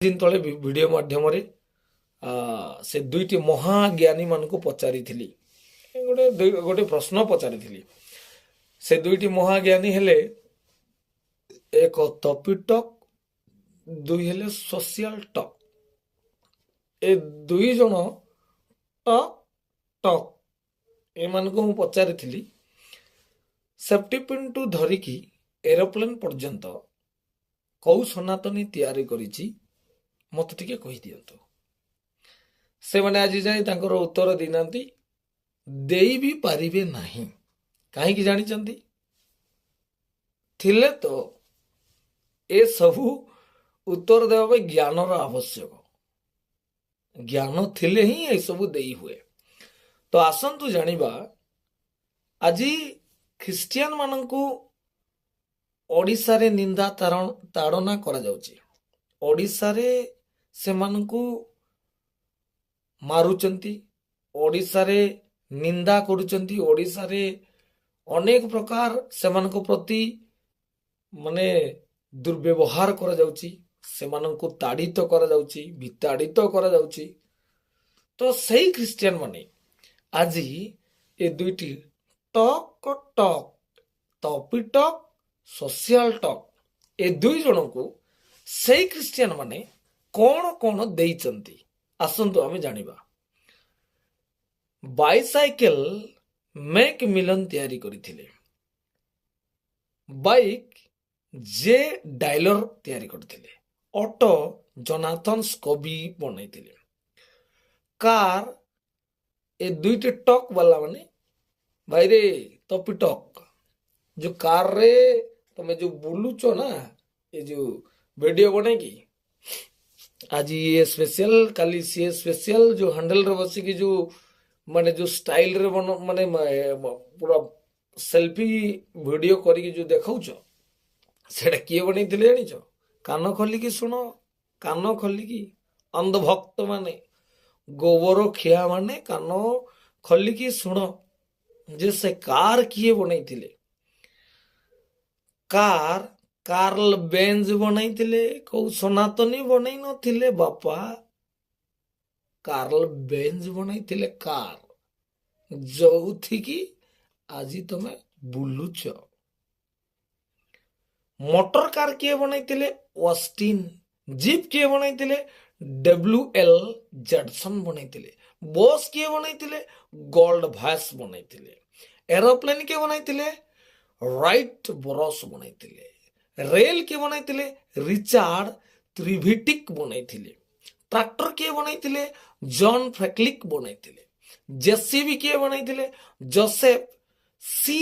दिन तले वीडियो माध्यम से दुईटी महाज्ञानी मान को पचारि गोटे प्रश्न पचारि से दुईटी महाज्ञानी हेले एक टॉपिक टॉक दुई हेले सोशल टॉक ए दुई जन टॉक टॉक एमान को मु पचारि सेफ्टी पिन टू धरिकी एरोप्लेन पर्यंत कौ सनातनी तैयारी करिछि मत टिके कहि दियंतु से माने आज जाए तांकर उत्तर दिनांती देई भी पारिबे नाही काहे कि जानि चंदी थिले तो ए सबु उत्तर देवा पे ज्ञान रो आवश्यक ज्ञान थिले ही ए सबु देई हुए तो आसंतु जानिबा आज ख्रिस्टियन माननकु ओडिसा रे निंदा ताड़ना करा जाउची ओडिसा रे सेमानकु मारुचंती ओडिसा रे निंदा करूचंती ओडिसा रे अनेक प्रकार सेमानकु प्रति माने दुर्व्यवहार करा जाउची सेमानकु ताड़ित करा जाउची विताड़ित करा जाउची तो सही ख्रिस्टियन माने आज ए दुईटी talk talk topic talk social talk ए दुई जन को सही ख्रिस्टियन माने कौन कौन देइचंती आसंतु आमे जानिबा बाइसाइकेल मैक मिलन तैयारी करिथिले बाइक जे डायलर तैयारी करथिले ऑटो जोनाथन स्कॉबी बनैथिले कार ए दुईटे टॉक वाला माने भाई रे टॉपी टॉक जो कार रे तमे जो बुलुचो ना ये जो वीडियो बने की आज ये स्पेशल काली सी स्पेशल जो हैंडल रे बसी की जो माने जो स्टाइल रे बन माने पूरा सेल्फी वीडियो करी की जो देखाउछो सेटा किए बनैथिले जानिछो कान खोली की सुनो कान खोली की अंध भक्त माने गोबर खिया माने कान खोली की सुनो जे से कार किए बनैथिले कार कार्ल बेंज बनैथिले को सनातनी बनई नथिले बापा कार्ल बेंज बनैथिले कार जोथि की आजी तमे बुलुछ मोटर कार किए बनैथिले ऑस्टिन जीप किए बनैथिले डब्ल्यूएल जैक्सन बनैथिले बस किए बनैथिले गोल्ड भास बनैथिले एरोप्लेन किए बनैथिले राइट ब्रस बनैथिले रेल के बनैथिले रिचार्ड त्रिभिटिक बनैथिले ट्रैक्टर के बनैथिले जॉन फ्रैक्लिक बनैथिले जेसीबी के बनैथिले जोसेफ सी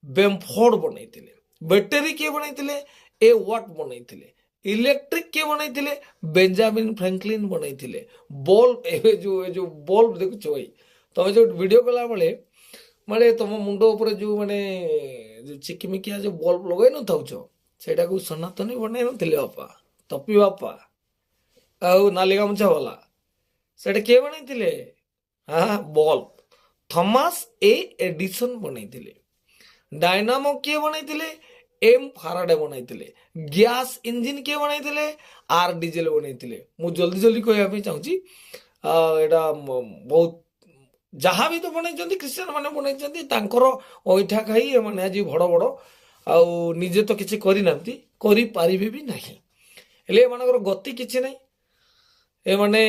बेमफोर्ड बनैथिले बैटरी के बनैथिले ए वाट बनैथिले इलेक्ट्रिक के बनैथिले बेंजामिन फ्रैंकलिन बनैथिले बल्ब ए जो बल्ब देखुछ भाई तो जो वीडियो कला बेले माने तुम मुंड ऊपर जो माने जो चिकिमिकिया जो बल्ब लगै न थाउछ सेटा को सनातनी बनै नथिले बापा तपी बापा आउ नाली गामछा वाला सेटा के बनैथिले हां बल्ब थॉमस ए एडिसन बनैथिले डायनामो के बनैथिले एम फाराडे बनैथिले गैस इंजन के बनैथिले आर डीजल बनैथिले मु जल्दी जल्दी कहया पे चाहूची एटा बहुत जहाँ भी तो बनई ख्रिस्टियन माने बनई तांकर ओइठा खाई माने आज बड़ बड़ आउ निजे तो किसी करी नांती करी पारिबे भी नहीं हेले एमानकर गति किछि नहीं ए माने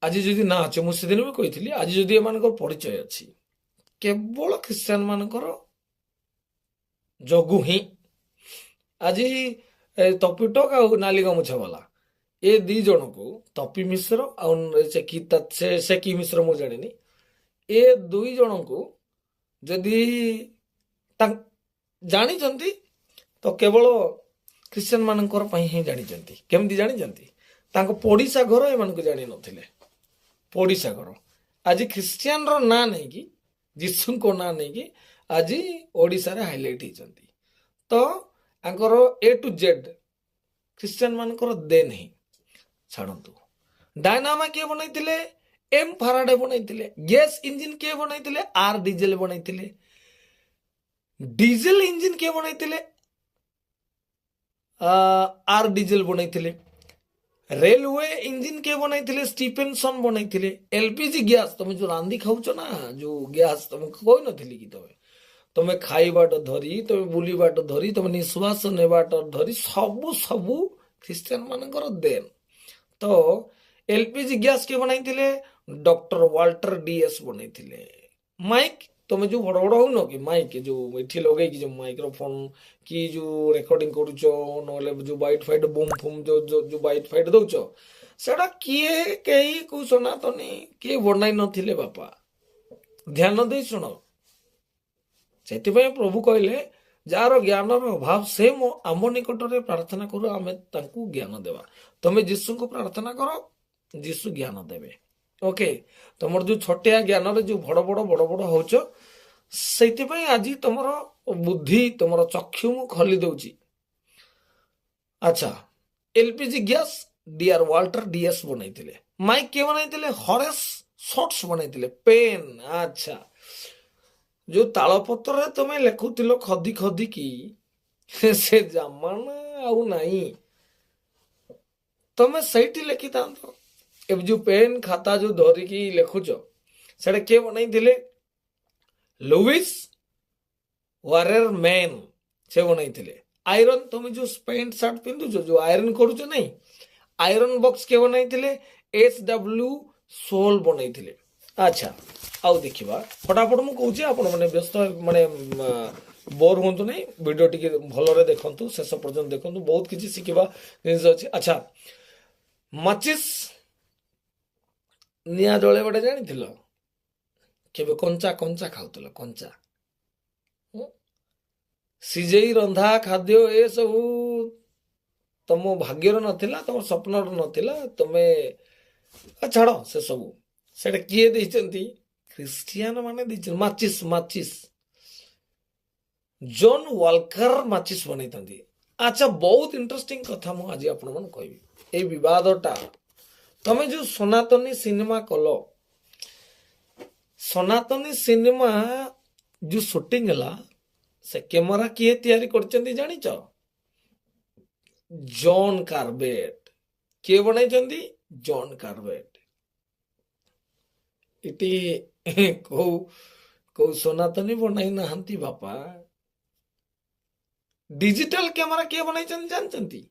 आज जदि ना अच्छे मुझे दिन भी कही आज जदि एमानकर परिचय अच्छी केवल ख्रिस्टियन मानकर जगु ही आज तपिटक आ नाली गामुछा वाला ए दी जन को तपी मिश्र से की मिश्र मु जानी ए दुई जन को जदि जानी तो केवल ख्रिस्टियन मानकर ही जानी केमती जानी पड़िशा घर एम जानी नथिले पड़िशा घर आज ख्रिस्टियन रो ना नहीं कि जीसु को ना नहीं कि आज ओडिशा रे हाईलाइट होती तो आंकर ए टू जेड ख्रिस्टियन मानकर दे नहीं छाड़ू डायनामा किए बनैथिले एम फाराडे बनैथिले गैस इंजन किए बनैथिले आर डीजल बनैथिले डीजल इंजन किए बनैथिले आर डीजेल बनैथिले रेलवे इंजिन के बनैथिले स्टीफेनसन बनैथिले एलपीजी गैस तुम जो रांधी खाऊच ना जो गैस तुम कही नथिली कि तुम खाइबाट धरी तुम बुलवाट धरी तुम निश्वास नेबाट धरी सबू सबू ख्रीस्टियन मानकर देन तो एलपीजी गैस के बनैथिले डॉक्टर वाल्टर डीएस बनैथिले माइक तुम जो बड़ बड़ हो कि माइक जो एठी लगे कि जो माइक्रोफोन कि जो रेकर्डिंग करूच नले जो बाइट फाइट बूम फूम जो बाइट फाइट दौच सेटा किए कई को सनातनी किए बनाई नथिले बापा ध्यान दे शुण से प्रभु कहले जार ज्ञान अभाव से मो आम निकट में प्रार्थना करू आम ज्ञान देवा तुम्हें जीशु को प्रार्थना कर जीशु ज्ञान देवे ओके तुम जो छोटिया ज्ञान रे जो बड़ बड़ बड़ बड़ होच से आज तुम बुद्धि तुम चक्षु मु खोली दौची अच्छा LPG gas DR Walter DS बनैथिले माइक के बनैथिले हरेस शॉर्ट्स बनैथिले पेन अच्छा जो तालपत्र रे तुम लेखुथिलो खदी खदी की से जमाना आउ नहीं तुम सहीटी लिखि थांतो ए जो पेन खाता जो धरिकी लेखुच से किए बनैथिले लुइस वारेर मैन से बनैथिले आयरन तुम जो पैंट शर्ट पिंधुच जो आयरन करूच नहीं आयरन बॉक्स के बनैथिले एच.डब्ल्यू. सोल बनैथिले अच्छा आउ देखिबा फटाफट मु कहूची आपण माने व्यस्त माने बोर होंतु नहीं वीडियो टिके भलरे देखंतु शेष पर्यंत देखंतु बहुत किछि सिखिबा जिनिस अछि अच्छा माचिस निया जळे बडे जानिथिलो केबे कंचा कंचा खाउतलो कंचा सिजेई रंधा खाद्य ए सब तुम भाग्यर नथिला तुम स्वप्नर नथिला तुमे छाड़ से सब सेटा किए देइचंती ख्रिस्टियन माने देइचन माचिस माचिस जॉन वाल्कर माचिस बनैतंती अच्छा बहुत इंटरेस्टिंग कथा मु आज आपण मन कहबी ए विवादटा तमे जो सनातनी सिनेमा कलो सनातनी सिनेमा जो शूटिंग हला से कैमरा किए तैयारी करचंती जानिच जॉन कार्बेट किए बनाइचंती जॉन कार्बेट इटी को सनातनी बनाई नहांती बापा डिजिटल कैमरा किए बनाइचंती जानचंती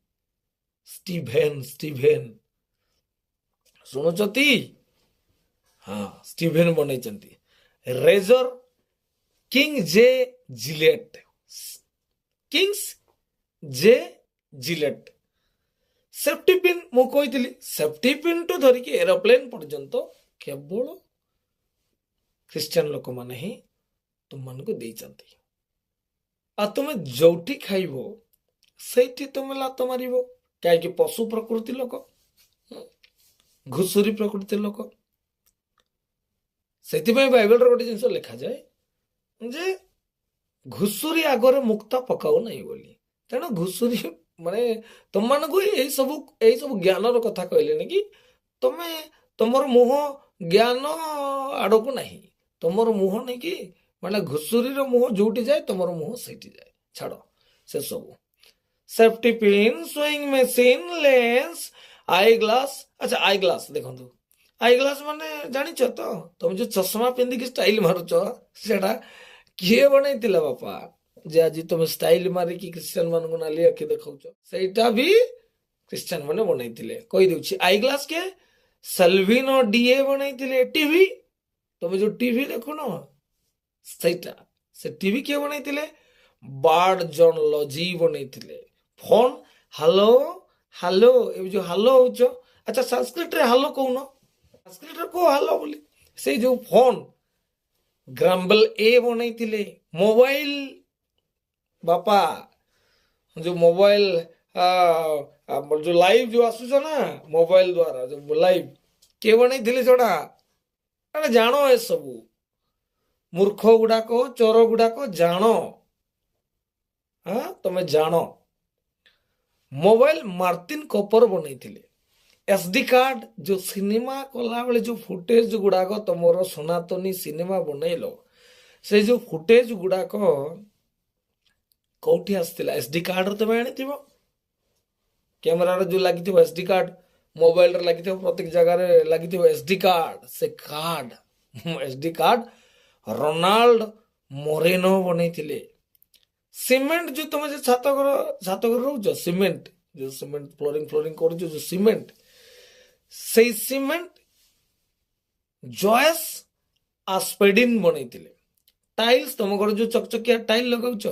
स्टीभेन स्टीभेन सुनुचती हाँ स्टीभेन बनैचंती रेजर किंग जे जिलेट किंग्स जे जिलेट सेफ्टी पिन मु कही सेफ्टी पिन टू धरिकी एरोप्लेन पर्यंत केवल ख्रिस्टियन लोक माने ही तुम मान को देइचंती आ तुम जोठी खाइबो सेठी तुम लात मारिबो काहे कि पशु प्रकृति लोक घुसुरी प्रकृति लोक से बाइबल गोटे जिन लिखा जाए जे घुसुरी आगरे मुक्ता पकाऊ नहीं बोली तेणु घुसुरी माने तुम मान को यही सब ज्ञान कथा कहले कि तुम्हें तुमर मुह ज्ञान आड़ को नहीं तुमर मुह नहीं कि माने घुसुरी मुह जोटी जाए तुमर मुह सेठी जाए छाड़ से सब safety pin sewing machine lens eye glass अच्छा आई ग्लास देखो आई ग्लास माने जानिଛ तो तुम जो चश्मा पिंधिकी स्टाइल मारुच सेटा किए बनैतिला बापा जे आज तुम स्टाइल मारिकी क्रिश्चियन मान को नाली आखि देखाउछ सेटा भी क्रिश्चियन माने बनैतिले कहि देउछि आई ग्लास के सल्विनो डीए बनैतिले टीवी तुम जो टीवी देखो ना सेटा से टीवी के बनैतिले बार्ड जॉन लॉजी बनैतिले फोन हेलो हेलो ए जो हेलो होछ अच्छा संस्कृत रे हेलो कहू न संस्कृत रे को हेलो बोली से जो फोन ग्राम्बल ए बनैतिले मोबाइल बापा जो मोबाइल जो लाइव जो आसुछ ना मोबाइल द्वारा जो लाइव के बनैतिले जोड़ा अरे जानो ए सब मूर्ख गुड़ाक चोर गुड़ाक जानो हाँ तुम्हें जानो मोबाइल मार्टिन कॉपर बनैतिले एसडी कार्ड जो सिनेमा कला बेले जो फुटेज गुड़ाक तुमर सनातनी सिनेमा बनैल से जो फुटेज गुड़ाक कौटी आसला एसडी कार्ड तुम आनी କ୍ୟାମେରାରେ ଯୋଉ ଲାଗିଥିବ ଏସଡି କାର୍ଡ, ମୋବାଇଲରେ ଲାଗିଥିବ, ପ୍ରତ୍ୟେକ ଜାଗାରେ ଲାଗିଥିବ ଏସଡି କାର୍ଡ, ସେ card SD card Ronald Moreno ବନେଇଥିଲେ। ସିମେଣ୍ଟ ଯୋଉ ତମେ ଯେ ଛାତ ଘର ରହୁଛ, ସିମେଣ୍ଟ ଯୋଉ ସିମେଣ୍ଟ ଫ୍ଲୋରିଂ କରୁଛ, ଯୋଉ ସିମେଣ୍ଟ, ସେଇ ସିମେଣ୍ଟ ଜଏସ୍ ଆସ୍ପେଡିନ୍ ବନେଇଥିଲେ। ଟାଇଲ୍ସ, ତମ ଘରେ ଯୋଉ ଚକଚକିଆ ଟାଇଲ ଲଗାଉଛ,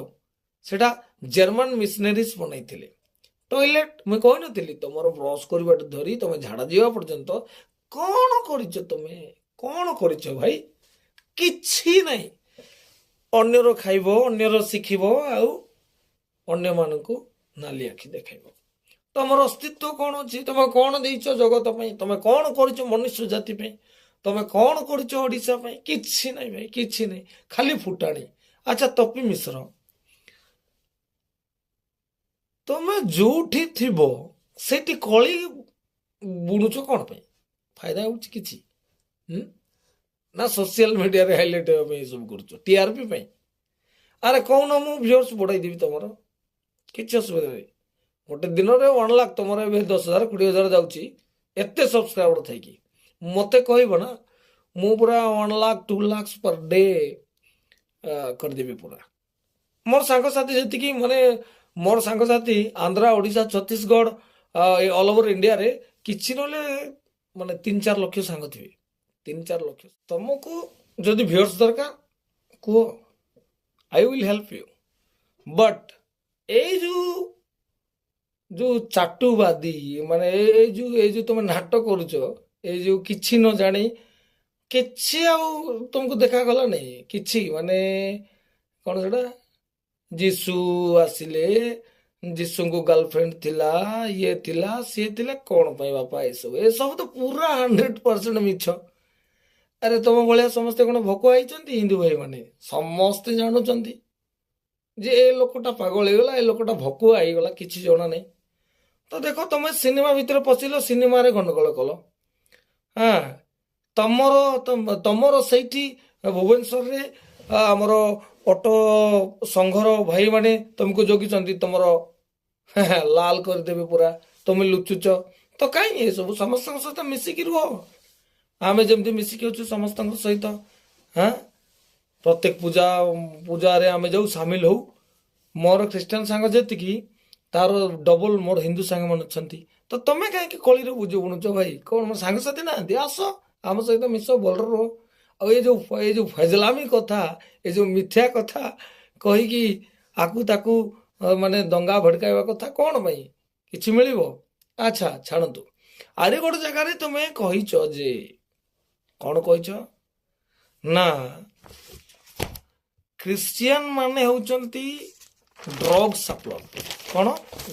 ସେଟା ଜର୍ମାନ ମିଶନାରିଜ ବନେଇଥିଲେ। ଟଏଲେଟ, ମୁଁ କହିନଥିଲି ତମର ବ୍ରଶ କରିବାଠୁ ଧରି ତମେ ଝାଡା ଯିବା ପର୍ଯ୍ୟନ୍ତ କଣ କରିଛ ତମେ? କଣ କରିଛ ଭାଇ? କିଛି ନାହିଁ। ଅନ୍ୟର ଖାଇବ, ଅନ୍ୟର ଶିଖିବ, ଆଉ ଅନ୍ୟମାନଙ୍କୁ ନାଲି ଆଖି ଦେଖାଇବ। ତମର ଅସ୍ତିତ୍ୱ କଣ ଅଛି? ତମେ କଣ ଦେଇଛ ଜଗତ ପାଇଁ? ତମେ କଣ କରିଛ ମନୁଷ୍ୟ ଜାତି ପାଇଁ? ତମେ କଣ କରିଛ ଓଡିଶା ପାଇଁ? କିଛି ନାହିଁ ଭାଇ, କିଛି ନାହିଁ, ଖାଲି ଫୁଟାଣି। ଆଚ୍ଛା ତପି ମିଶ୍ର, ତମେ ଯୋଉଠି ଥିବ ସେଠି କଳି ବୁଣୁଛ କଣ ପାଇଁ? ଫାଇଦା ହଉଛି କିଛି? ହୁଁ? ନା ସୋସିଆଲ ମିଡିଆରେ ହାଇଲାଇଟ୍ ହେବା ପାଇଁ ଏସବୁ କରୁଛ? ଟିଆରପି ପାଇଁ? ଆରେ କହୁନ, ମୁଁ ଭିଉଅର୍ସ ବଢେଇଦେବି ତମର, କିଛି ଅସୁବିଧା ନାହିଁ। ଗୋଟେ ଦିନରେ 1 ଲାଖ, ତମର ଏବେ 10,000 20,000 ଯାଉଛି, ଏତେ ସବସ୍କ୍ରାଇବର ଥାଇକି ମତେ କହିବ ନା, ମୁଁ ପୁରା 1 ଲାଖ 2 ଲାଖ ପର ଡେ କରିଦେବି ପୁରା। ମୋର ସାଙ୍ଗସାଥି ଯେତିକି, ମାନେ ମୋର ସାଙ୍ଗସାଥି ଆନ୍ଧ୍ରା, ଓଡ଼ିଶା, ଛତିଶଗଡ଼, ଅଲ ଓଭର ଇଣ୍ଡିଆରେ କିଛି ନହେଲେ ମାନେ 3-4 ଲକ୍ଷ ସାଙ୍ଗ ଥିବେ। 3-4 ଲକ୍ଷ। ତମକୁ ଯଦି ଭିଉଅର୍ସ ଦରକାର କୁହ, I will help you. But ଏଇ ଯୋଉ ଯୋଉ ଚାଟୁବାଦୀ, ମାନେ ଏଇ ଯୋଉ ତମେ ନାଟ କରୁଛ, ଏଇ ଯୋଉ କିଛି ନ ଜାଣି, କିଛି ଆଉ ତମକୁ ଦେଖାଗଲା ନାଇଁ କିଛି, ମାନେ କଣ ସେଟା, ଯୀଶୁ ଆସିଲେ, ଯୀଶୁଙ୍କୁ ଗାର୍ଲଫ୍ରେଣ୍ଡ ଥିଲା, ଇଏ ଥିଲା, ସିଏ ଥିଲା, କଣ ପାଇଁ ବାପା ଏସବୁ ତ ପୁରା 100% ମିଛ। ଆରେ ତମ ଭଳିଆ ସମସ୍ତେ କଣ ଭକୁଆ ହେଇଛନ୍ତି? ହିନ୍ଦୁ ଭାଇ ମାନେ ସମସ୍ତେ ଜାଣୁଛନ୍ତି ଯେ ଏ ଲୋକଟା ପାଗଳ ହେଇଗଲା, ଏ ଲୋକଟା ଭକୁଆ ହେଇଗଲା, କିଛି ଜଣା ନାହିଁ। ତ ଦେଖ, ତମେ ସିନେମା ଭିତରେ ପଶିଲ, ସିନେମାରେ ଗଣ୍ଡଗୋଳ କଲ। ହଁ, ତମର ସେଇଠି ଭୁବନେଶ୍ୱରରେ ଆମର ଅଟୋ ସଂଘର ଭାଇମାନେ ତମକୁ ଜଗିଛନ୍ତି, ତମର ଲାଲ କରିଦେବେ ପୁରା। ତମେ ଲୁଚୁଛ ତ କାହିଁ? ଏସବୁ ସମସ୍ତଙ୍କ ସହିତ ମିଶିକି ରୁହ। ଆମେ ଯେମିତି ମିଶିକି ଅଛୁ ସମସ୍ତଙ୍କ ସହିତ। ହଁ, ପ୍ରତ୍ୟେକ ପୂଜାରେ ଆମେ ଯାଉ, ସାମିଲ ହଉ। ମୋର ଖ୍ରୀଷ୍ଟିଆନ ସାଙ୍ଗ ଯେତିକି, ତାର ଡବଲ ମୋର ହିନ୍ଦୁ ସାଙ୍ଗମାନେ ଅଛନ୍ତି। ତ ତମେ କାହିଁକି କଳିରେ ବୁଝ ବୁଣୁଛ ଭାଇ? କଣ ମୋ ସାଙ୍ଗସାଥି ନାହାନ୍ତି? ଆସ, ଆମ ସହିତ ମିଶ, ଭଲରେ ରୁହ। ଆଉ ଏ ଯୋଉ ଫଜଲାମୀ କଥା, ଏ ଯୋଉ ମିଥ୍ୟା କଥା କହିକି ଆକୁ ତାକୁ ମାନେ ଦଙ୍ଗା ଭଡକାଇବା କଥା କଣ ପାଇଁ? କିଛି ମିଳିବ? ଆଚ୍ଛା ଛାଡ଼ନ୍ତୁ। ଆରେ ଗୋଟେ ଜାଗାରେ ତମେ କହିଛ ଯେ, କଣ କହିଛ ନା, ଖ୍ରୀଷ୍ଟିଆନ ମାନେ ହେଉଛନ୍ତି ଡ୍ରଗ ସପ୍ଲାୟର। କଣ?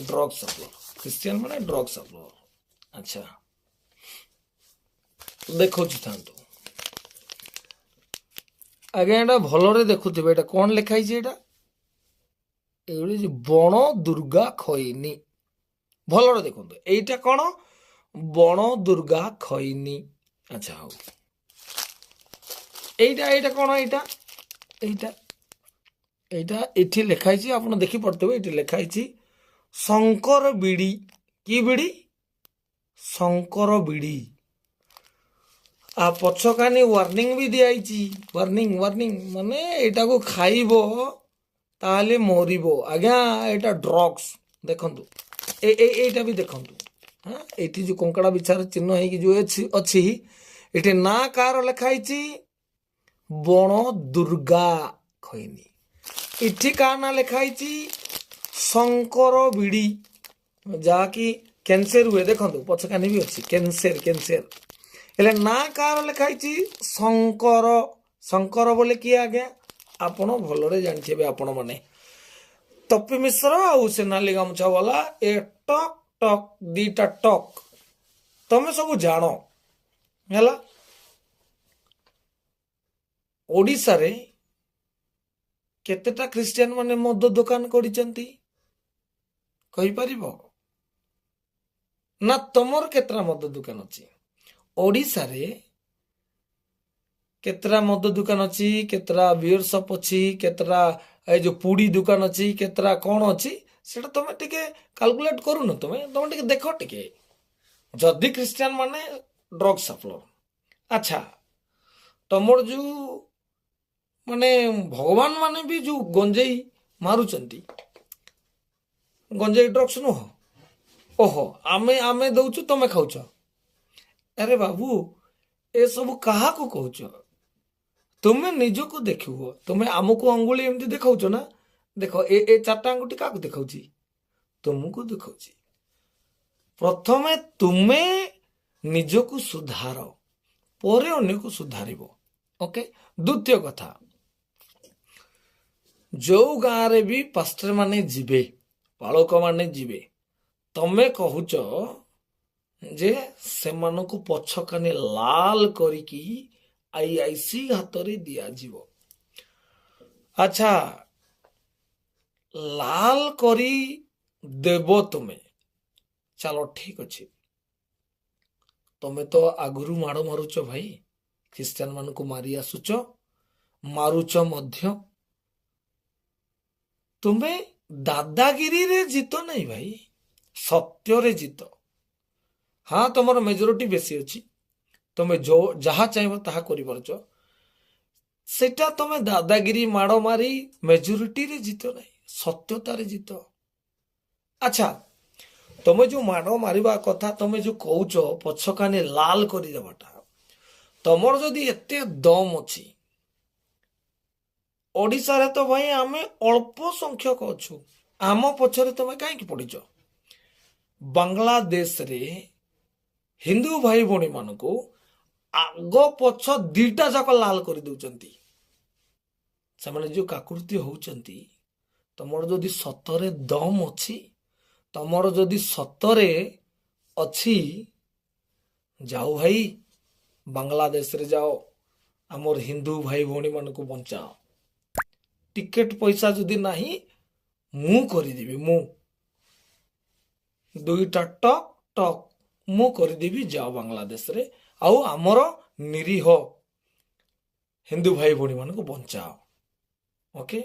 Drug supplier. ଖ୍ରୀଷ୍ଟିଆନ ମାନେ ଡ୍ରଗ ସପ୍ଲାୟର। ଆଚ୍ଛା, ଦେଖଉଛି ଥାନ୍ତୁ। ଆଜ୍ଞା, ଏଇଟା ଭଲରେ ଦେଖୁଥିବେ। ଏଇଟା କଣ ଲେଖା ହେଇଛି? ଏଇଭଳି ବଣ ଦୁର୍ଗା ଖଇନି। ଭଲରେ ଦେଖନ୍ତୁ, ଏଇଟା କଣ? ବଣ ଦୁର୍ଗା ଖଇନି। ଆଚ୍ଛା ହଉ, ଏଇଟା କଣ? ଏଇଟା ଏଇଟା ଏଠି ଲେଖା ହେଇଛି, ଆପଣ ଦେଖିପାରୁଥିବେ। ଏଠି ଲେଖା ହେଇଛି ଶଙ୍କର ବିଡି। କି ବିଡି? ଶଙ୍କର ବିଡି। ପଛକାନି ୱାର୍ଣ୍ଣିଂ ବି ଦିଆଯାଇଛି। ୱାର୍ଣ୍ଣିଂ ମାନେ ଏଇଟାକୁ ଖାଇବ ତାହେଲେ ମରିବ। ଆଜ୍ଞା, ଏଇଟା ଡ୍ରଗ୍ସ। ଦେଖନ୍ତୁ, ଏଇଟା ବି ଦେଖନ୍ତୁ। ହଁ, ଏଇଠି ଯୋଉ କଙ୍କଡା ବିଛାର ଚିହ୍ନ ହେଇକି ଯୋଉ ଅଛି, ଏଠି ନା କାହାର ଲେଖା ହେଇଛି? ବଣ ଦୁର୍ଗା ଖଇନି। ଏଠି କାହା ନା ଲେଖା ହେଇଛି? ଶଙ୍କର ବିଡି, ଯାହାକି କ୍ୟାନ୍ସର ହୁଏ। ଦେଖନ୍ତୁ, ପଛକାନି ବି ଅଛି, କ୍ୟାନ୍ସର। ହେଲେ ନା କାହାର ଲେଖା ହେଇଛି? ଶଙ୍କର। ଶଙ୍କର ବୋଲେ କିଏ ଆଜ୍ଞା? ଆପଣ ଭଲରେ ଜାଣିଥିବେ। ଆପଣ ମାନେ ତପି ମିଶ୍ର ଆଉ ସେ ନାଲି ଗାମୁଛା ବାଲା, ଏ ଟକ୍ ଟକ୍, ଦିଟା ଟକ୍, ତମେ ସବୁ ଜାଣ ହେଲା। ଓଡ଼ିଶାରେ କେତେଟା ଖ୍ରୀଷ୍ଟିଆନ ମାନେ ମଦ ଦୋକାନ କରିଛନ୍ତି କହିପାରିବ? ନା ତମର କେତେଟା ମଦ ଦୋକାନ ଅଛି? ଓଡ଼ିଶାରେ କେତେଟା ମଦ ଦୋକାନ ଅଛି? କେତେଟା ବିୟର ସପ୍ ଅଛି? କେତେଟା ଏଇ ଯୋଉ ପୁଡି ଦୋକାନ ଅଛି? କେତେଟା କଣ ଅଛି? সেটা তুমি টিকে କାଲକୁଲେଟ୍ କରୁନ ତମେ ତମେ ଟିକେ ଦେଖ ଟିକେ ଯଦି ଖ୍ରୀଷ୍ଟିଆନ ମାନେ ଡ୍ରଗ୍ସ ସପ୍ଲାୟର ଆଚ୍ଛା ତମର ଯୋଉ ମାନେ ଭଗବାନ ମାନେ ବି ଯୋଉ ଗଞ୍ଜେଇ ମାରୁଛନ୍ତି ଗଞ୍ଜେଇ ଡ୍ରଗ୍ସ ନୁହଁ ଓହୋ ଆମେ ଆମେ ଦଉଛୁ ତମେ ଖାଉଛ ଆରେ ବାବୁ ଏସବୁ କାହାକୁ କହୁଛ ତୁମେ ନିଜକୁ ଦେଖିବ ତୁମେ ଆମକୁ ଅଙ୍ଗୁଳି ଏମିତି ଦେଖାଉଛ ନା ଦେଖ ଏ ଚାରିଟା ଆଙ୍ଗୁଠି କାହାକୁ ଦେଖାଉଛି ତୁମକୁ ଦେଖାଉଛି ପ୍ରଥମେ ତୁମେ ନିଜକୁ ସୁଧାର ପରେ ଅନ୍ୟକୁ ସୁଧାରିବ ଓକେ ଦ୍ୱିତୀୟ କଥା ଯୋଉ ଗାଁରେ ବି ପାଷ୍ଟର ମାନେ ଯିବେ ପାଳକ ମାନେ ଯିବେ ତମେ କହୁଛ ଯେ ସେମାନଙ୍କୁ ପଛ କାନି ଲାଲ କରିକି ଆଇଆଇସି ହାତରେ ଦିଆଯିବ ଆଚ୍ଛା ଲାଲ କରି ଦେବ ତୁମେ ଚାଲ ଠିକ ଅଛି ତମେ ତ ଆଗରୁ ମାଡ଼ ମାରୁଛ ଭାଇ ଖ୍ରୀଷ୍ଟିଆନ ମାନଙ୍କୁ ମାରି ଆସୁଛ ମାରୁଛ ମଧ୍ୟ ତୁମେ ଦାଦାଗିରିରେ ଜିତ ନାହିଁ ଭାଇ ସତ୍ୟରେ ଜିତ ହଁ ତମର ମେଜରିଟି ବେଶୀ ଅଛି ତମେ ଯାହା ଚାହିଁବ ତାହା କରିପାରୁଛ ସେଟା ତମେ ଦାଦାଗିରି ମାଡ଼ ମାରି ମେଜରିଟିରେ ଜିତ ନାହିଁ ସତ୍ୟତାରେ ଜିତ ଆଚ୍ଛା ତମେ ଯୋଉ ମାଡ଼ ମାରିବା କଥା ତମେ ଯୋଉ କହୁଛ ପଛ କାନି ଲାଲ କରିଦେବାଟା ତମର ଯଦି ଏତେ ଦମ ଅଛି ଓଡ଼ିଶାରେ ତ ଭାଇ ଆମେ ଅଳ୍ପ ସଂଖ୍ୟକ ଅଛୁ ଆମ ପଛରେ ତମେ କାହିଁକି ପଡ଼ିଛ ବାଂଲାଦେଶରେ ହିନ୍ଦୁ ଭାଇ ଭଉଣୀ ମାନଙ୍କୁ ଆଗ ପଛ ଦିଟା ଯାକ ଲାଲ କରିଦଉଛନ୍ତି ସେମାନେ ଯୋଉ କାକୃତି ହଉଛନ୍ତି ତମର ଯଦି ସତରେ ଦମ ଅଛି ତମର ଯଦି ସତରେ ଅଛି ଯାଉ ଭାଇ ବାଂଲାଦେଶରେ ଯାଅ ଆମର ହିନ୍ଦୁ ଭାଇ ଭଉଣୀ ମାନଙ୍କୁ ବଞ୍ଚାଅ ଟିକେଟ ପଇସା ଯଦି ନାହିଁ ମୁଁ କରିଦେବି ମୁଁ ଦୁଇଟା ଟକ୍ ଟକ୍ ମୁଁ କରିଦେବି ଯାଅ ବାଂଲାଦେଶରେ ଆଉ ଆମର ନିରୀହ ହିନ୍ଦୁ ଭାଇ ଭଉଣୀ ମାନଙ୍କୁ ବଞ୍ଚାଅ ଓକେ